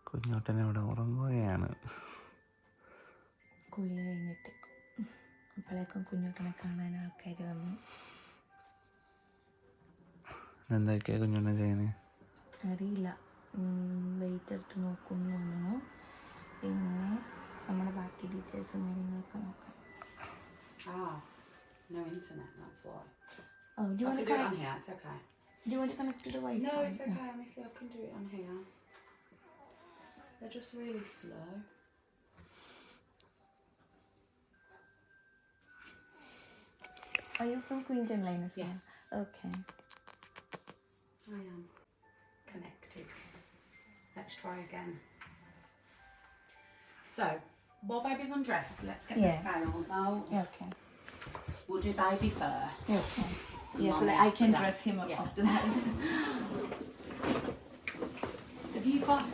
കുഞ്ഞോട്ടനെ ഇവിടെ ഉറങ്ങുകയാണ്. കുളി കഴിഞ്ഞിട്ട് അപ്പോഴേക്കും കുഞ്ഞോട്ടനെ കാണാൻ ആൾക്കാർ വന്നു. എന്തൊക്കെയാ കുഞ്ഞോട്ടൻ ചെയ്യണേ അറിയില്ല. വെയിറ്റ് എടുത്ത് നോക്കുന്നു തോന്നുന്നു. പിന്നെ നമ്മുടെ ബാക്കി ഡീറ്റെയിൽസും കാര്യങ്ങളൊക്കെ നോക്കാം. No internet, that's why. Oh, do you I want can to do it connect? on here, it's okay. Do you want to connect to the Wi-Fi? No, it's okay, honestly, I can do it on here. They're just really slow. Are you from Queensland line as well? Yeah. Okay. I am connected. Let's try again. So, while baby's undressed, let's get the scales out. Okay. We'll do baby first. Okay. Yeah, so that I can dress him up after that. Have you got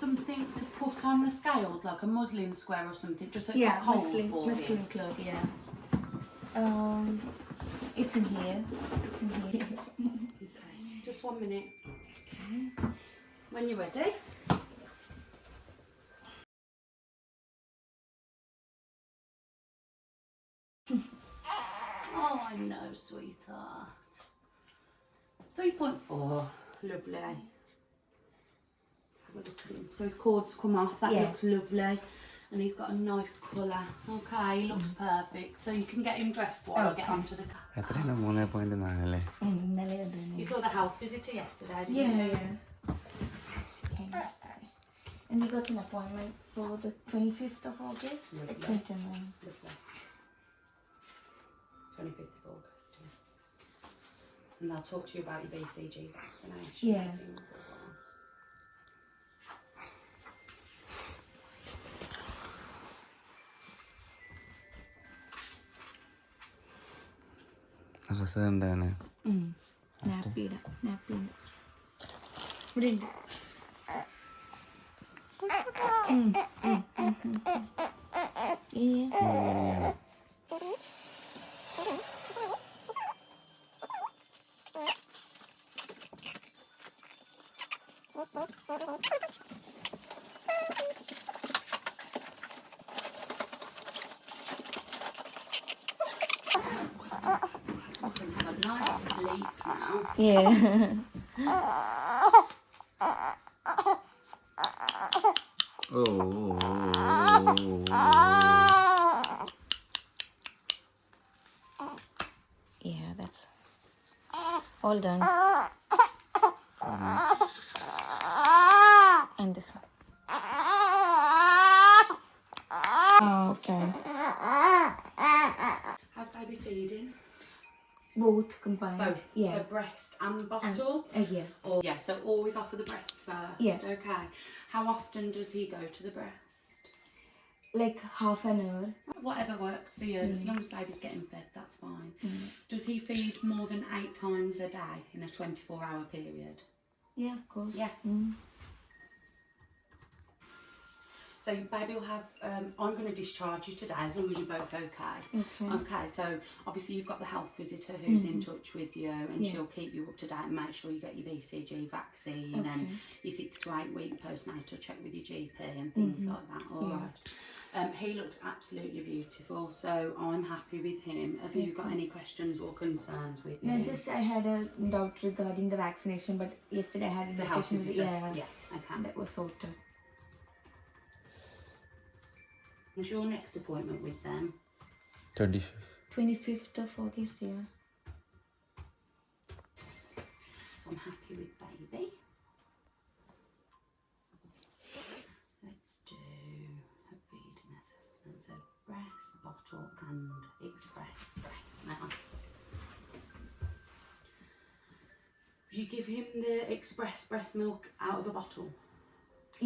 something to put on the scales, like a muslin square or something, just so it's not cold for muslin cloth, yeah. It's in here. It's in here. Okay, just 1 minute. Okay. When you're ready. Oh, I know, sweetheart. 3.4, lovely. Let's have a look at him. So his cord's come off, that looks lovely. And he's got a nice colour. Okay, he looks perfect. So you can get him dressed while I get onto the car. എത്രയാണ് 3.4 You saw the health visitor yesterday, didn't you? Yeah. She came yesterday. And we got an appointment for the 25th of August at Clinton. Lovely. 25th of August, yeah. And they'll talk to you about your BCG vaccination and things as well. Dress എന്താണ് നാപ്പിയുടെ നാപ്പിയുണ്ട് ഇവിടെ ഉണ്ട്. Have a nice sleep now. Yeah. Yeah, that's all done. And this one. Oh, okay. How's baby feeding? Both combined. Both? Yeah. So breast and bottle? Yeah. Or, yeah, so always offer the breast first. Yeah. Okay. How often does he go to the breast? Like half an hour. Whatever works for you. As long as baby's getting fed, that's fine. Does he feed more than 8 times a day in a 24-hour period? Yeah, of course. Yeah. So baby will have, I'm going to discharge you today as long as you're both okay. Okay, so obviously you've got the health visitor who's in touch with you and she'll keep you up to date and make sure you get your BCG vaccine and your 6 to 8 week postnatal check with your GP and things like that, alright. He looks absolutely beautiful, so I'm happy with him. Have you got any questions or concerns with him? No, just I had a doubt regarding the vaccination, but yesterday I had a The health discussion with visitor? Yeah, okay. that was sorted. When's your next appointment with them? 25th of August, yeah. So I'm happy with baby. Let's do a feeding assessment. So breast, bottle and express breast now. You give him the express breast milk out of a bottle?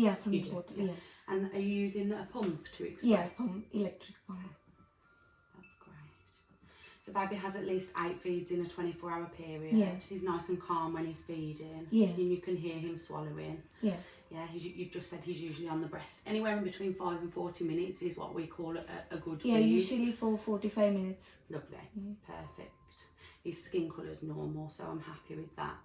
Yeah, from You the do, bottle, yeah. yeah. And are you using a pump to express? Yeah, pump, electric pump. That's great. So baby has at least 8 feeds in a 24-hour period. Yeah. He's nice and calm when he's feeding. Yeah. And you can hear him swallowing. Yeah. Yeah, you've just said he's usually on the breast. Anywhere in between 5 and 40 minutes is what we call a good Yeah, feed. usually for 45 minutes. Lovely. Perfect. His skin colour's normal, so I'm happy with that.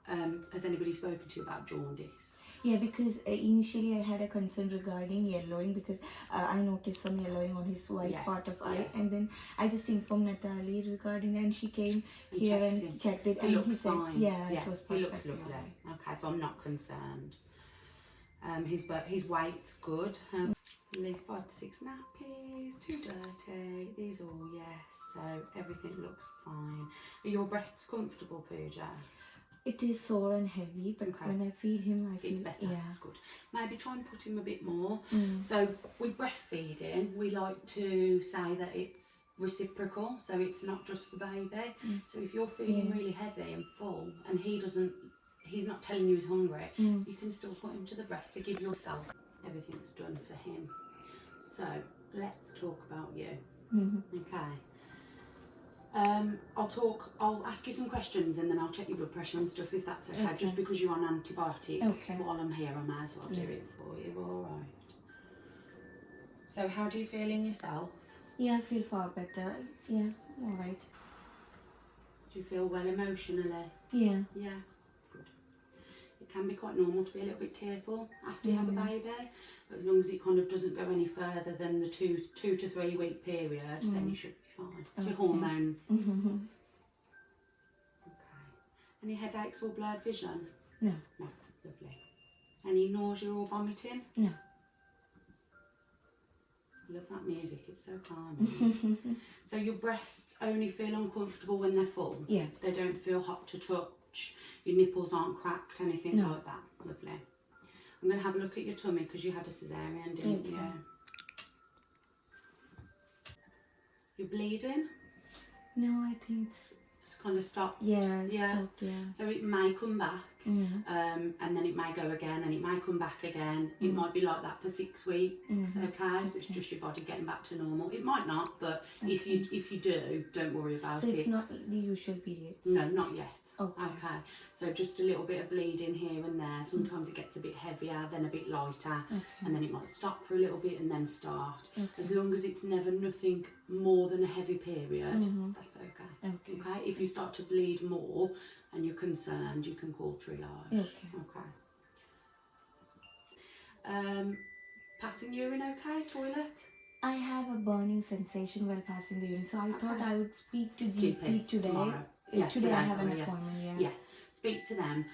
Has anybody spoken to you about jaundice? Yeah, because initially I had a concern regarding yellowing because I noticed some yellowing on his white Yeah, part of eye, yeah. and then I just informed Natalie regarding, and she came You here checked and him. checked it, He and looks he said, fine. yeah, it was he perfect. looks lovely. Yeah. Okay, so I'm not concerned. His weight's good. Leaves 5 to 6 nappies, too dirty. These all yes, so everything looks fine. Are your breasts comfortable, Pooja? It is sore and heavy, but Okay. when I feed him, I feel It's better. Yeah. Good. Maybe try and put him a bit more. Mm. So with breastfeeding, we like to say that it's reciprocal, so it's not just for baby. So if you're feeling really heavy and full, and he's not telling you he's hungry, you can still put him to the breast to give yourself everything's done for him. So let's talk about you. Okay. I'll ask you some questions and then I'll check your blood pressure and stuff if that's okay. Just because you're on antibiotics, while I'm here, I may as well do it for you. All right. So how do you feel in yourself? Yeah, I feel far better. Yeah, all right. Do you feel well emotionally? Yeah. Yeah. Good. It can be quite normal to be a little bit tearful after you have a baby, but as long as it kind of doesn't go any further than the two to 3 week period, then you should be fine. It's your hormones. Okay. Any headaches or blurred vision? No. No. Lovely. Any nausea or vomiting? No. Love that music, it's so calming. So your breasts only feel uncomfortable when they're full? Yeah. They don't feel hot to touch? Your nipples aren't cracked, anything like that? Lovely. I'm going to have a look at your tummy because you had a cesarean, didn't you? You're bleeding? No, I think it's kind of stopped. Yeah, stopped, yeah. So it may come back, and then it may go again, and it may come back again. It might be like that for 6 weeks. Okay, so it's just your body getting back to normal. It might not, but if you do, don't worry about it. So it's not the usual periods? No, not yet. Okay. So just a little bit of bleeding here and there. Sometimes it gets a bit heavier, then a bit lighter, and then it might stop for a little bit and then start. As long as it's never nothing more than a heavy period, that's okay. Okay. If you start to bleed more and you're concerned, you can call triage. Okay. Passing urine okay? Toilet? I have a burning sensation while passing the urine, so I thought I would speak to GP today. Tomorrow. Today I have an appointment, Yeah, speak to them.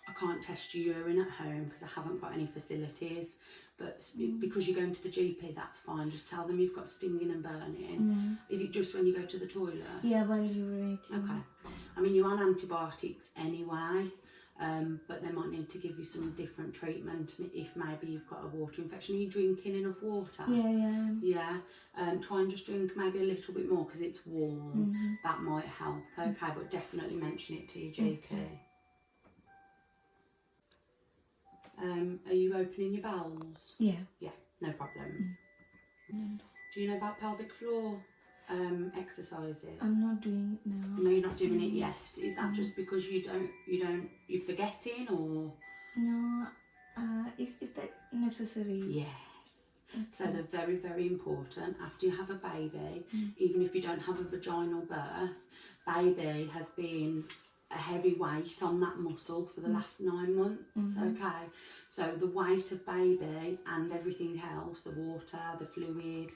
I can't test your urine at home because I haven't got any facilities, but because you're going to the GP, that's fine. Just tell them you've got stinging and burning. Is it just when you go to the toilet? Yeah, while urinating. Okay. I mean, you're on antibiotics anyway, but they might need to give you some different treatment if maybe you've got a water infection. Are you drinking enough water? Yeah. Yeah. Try and just drink maybe a little bit more because it's warm. That might help. Okay, but definitely mention it to your GP. Are you opening your bowels? Yeah. Yeah, no problems. Do you know about pelvic floor exercises? I'm not doing it now. No, you're not doing it yet. Is that just because you're forgetting, or? No. Is that necessary? Yes. So they're very, very important. After you have a baby, even if you don't have a vaginal birth, baby has been a heavy weight on that muscle for the last 9 months. Okay, so the weight of baby and everything else, the water, the fluid,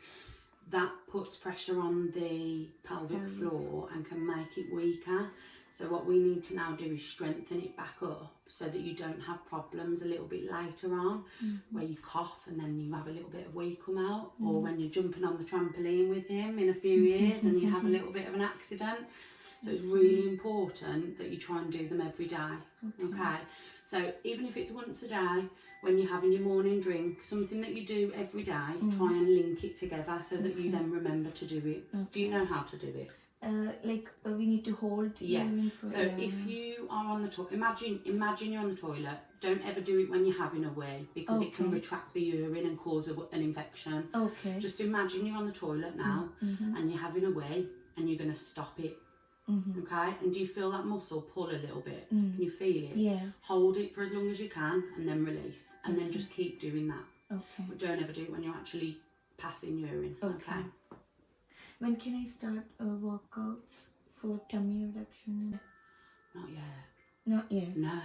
that puts pressure on the pelvic floor and can make it weaker. So what we need to now do is strengthen it back up so that you don't have problems a little bit later on, where you cough and then you have a little bit of wee come out, or when you're jumping on the trampoline with him in a few years and you have a little bit of an accident. So it's really important that you try and do them every day. Okay. So even if it's once a day, when you're having your morning drink, something that you do every day, try and link it together so that you then remember to do it. Do you know how to do it? We need to hold urine for. So if you are on the toilet, imagine you're on the toilet. Don't ever do it when you're having a wee because it can retract the urine and cause an infection. Okay. Just imagine you're on the toilet now and you're having a wee and you're going to stop it. Okay, and do you feel that muscle pull a little bit? Can you feel it? Yeah. Hold it for as long as you can and then release, and then just keep doing that. Okay. But don't ever do it when you're actually passing urine. Okay. When can I start workouts for tummy reduction? Not yet. Not yet. No.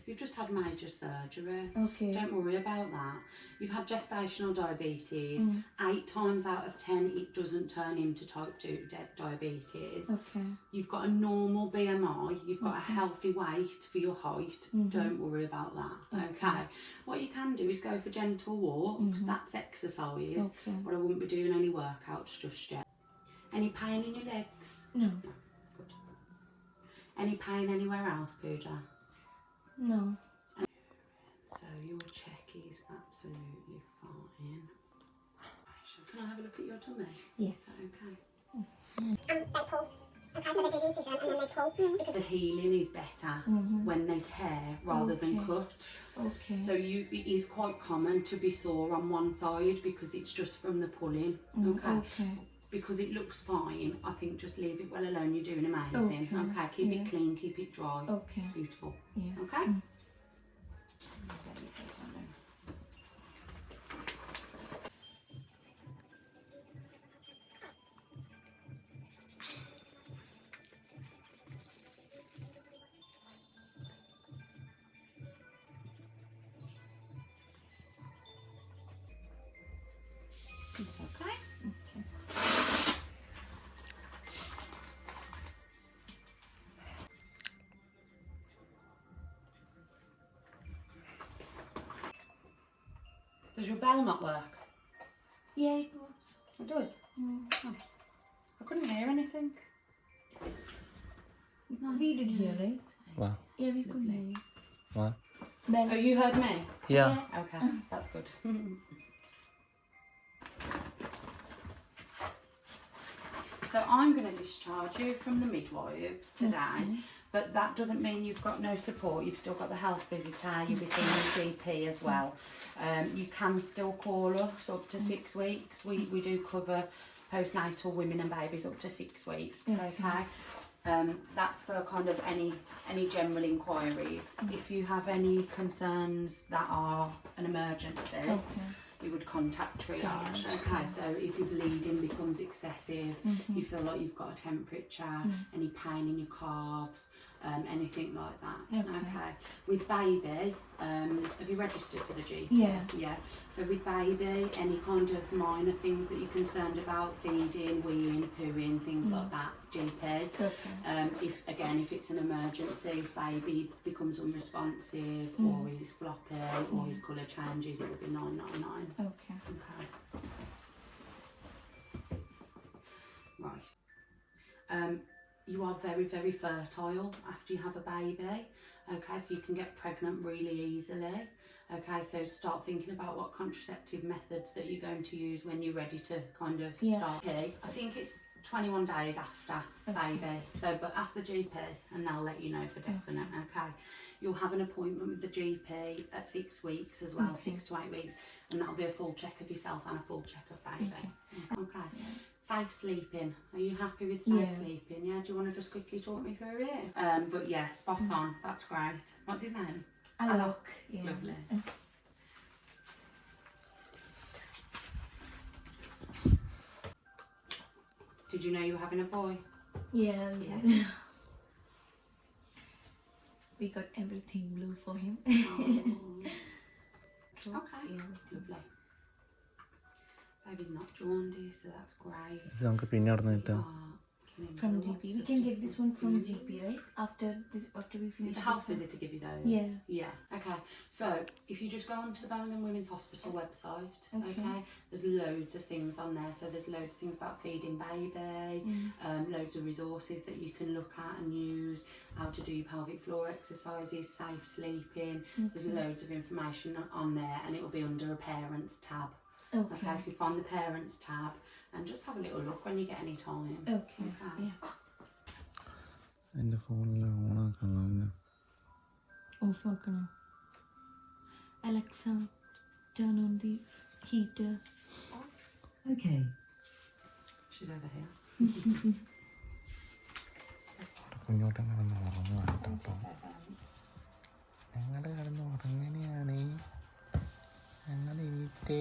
You've just had major surgery. Okay. Don't worry about that. You've had gestational diabetes. 8 times out of 10, it doesn't turn into type 2 diabetes. Okay. You've got a normal BMI. You've got a healthy weight for your height. Don't worry about that. Okay. What you can do is go for gentle walks. That's exercise. Okay. But I wouldn't be doing any workouts just yet. Any pain in your legs? No. Good. Any pain anywhere else, Pooja? No. So your check is absolutely fine. Can I have a look at your tummy? Yeah. Okay. They pull. Okay, so they do the incision and then they pull because The healing is better when they tear rather than cut. Okay. So it is quite common to be sore on one side because it's just from the pulling. Okay. Because it looks fine, I think just leave it well alone. You're doing amazing. Okay. Keep it clean, keep it dry. Okay. Beautiful. Yeah. Okay. It's okay. Does your bell not work? Yeah, it works. It does. Oh. I couldn't hear anything. We did hear, right? Wow. Yeah, we could hear you. Wow. Bell. Oh, you heard me? Yeah. Okay, that's good. So I'm going to discharge you from the midwives today, but that doesn't mean you've got no support. You've still got the health visitor, you'll be seeing your GP as well. You can still call us up to 6 weeks. We do cover postnatal women and babies up to 6 weeks, okay? That's for kind of any general inquiries. If you have any concerns that are an emergency, you would contact triage. Okay, so if your bleeding becomes excessive, you feel like you've got a temperature, any pain in your calves, anything like that. Okay. With baby, have you registered for the GP? Yeah. Yeah. So with baby, any kind of minor things that you're concerned about, feeding, weeing, pooing, things like that, GP. If it's an emergency, if baby becomes unresponsive or is floppy or his colour changes, it will be 999. Okay. Right. You are very, very fertile after you have a baby. Okay, so you can get pregnant really easily. Okay, so start thinking about what contraceptive methods that you're going to use when you're ready to kind of start. I think it's 21 days after baby. So, but ask the GP and they'll let you know for definite. Okay, you'll have an appointment with the GP at 6 weeks as well, 6 to 8 weeks, and that'll be a full check of yourself and a full check of baby. Okay. Safe sleeping. Are you happy with safe sleeping? Yeah. Do you want to just quickly talk me through it? But yeah, spot on. That's great. What's his name? Alok. Yeah. Lovely. Did you know you were having a boy? Yeah. We got everything blue for him. Okay. Lovely. Baby's not jaundiced, so that's great. നമുക്ക് പിന്നെ അവിടെ നിന്ന് കിട്ടാം. From GP. We can get this one from GP, right? After we finish. Did health visit to give you those? Yeah. Okay. So if you just go onto the Birmingham Women's Hospital website, okay, there's loads of things on there. So there's loads of things about feeding baby, loads of resources that you can look at and use, how to do pelvic floor exercises, safe sleeping. There's loads of information on there, and it will be under a parents tab. Okay, so you find the parents tab and just have a little look when you get any time. Okay. എൻ്റെ ഫോണിൽ ഓണാക്കണം. Off ആക്കണം. Alexa, turn on the heater. Okay. She's over here. കുഞ്ഞോട്ടം കിടന്ന് ഉറങ്ങുവാണ് കേട്ടോ. ഞങ്ങൾ കിടന്ന് ഉറങ്ങനെയാണ്. ഞങ്ങൾ എണീറ്റേ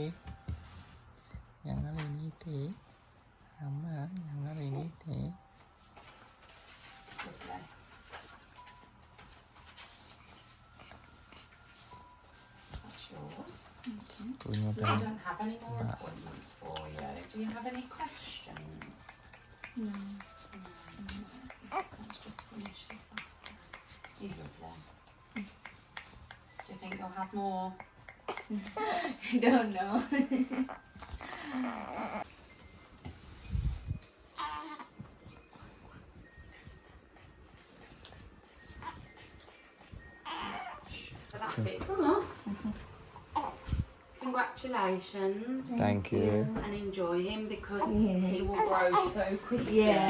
അമ്മ, ഞങ്ങൾ എണീറ്റേ. കുഞ്ഞോട്ടൻ I don't have any more appointments for you. Do you have any questions? No. Let's just finish this off. He's lovely. Do you think you'll have more? I don't know. So that's it from us. Congratulations. Thank you And enjoy him because he will grow so quickly. Yeah.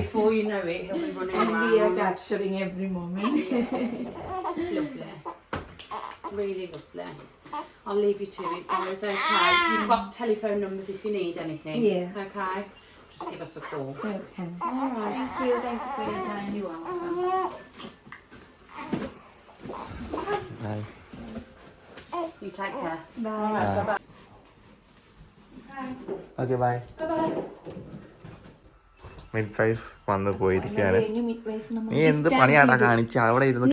Before you know it, he'll be running And we are around. capturing every moment. It's lovely. Really lovely. I'll leave you to it, guys, okay? You've got telephone numbers if you need anything. Yeah. Okay? Just give us a call. Okay. Alright. Thank you for your time. You're welcome. Bye You take care. Bye. Okay bye midwife വന്ന് പോയിരിക്കുകയാണ് midwife നീ എന്ത് പണിയാടാ കാണിച്ച അവിടെ ഇരുന്ന്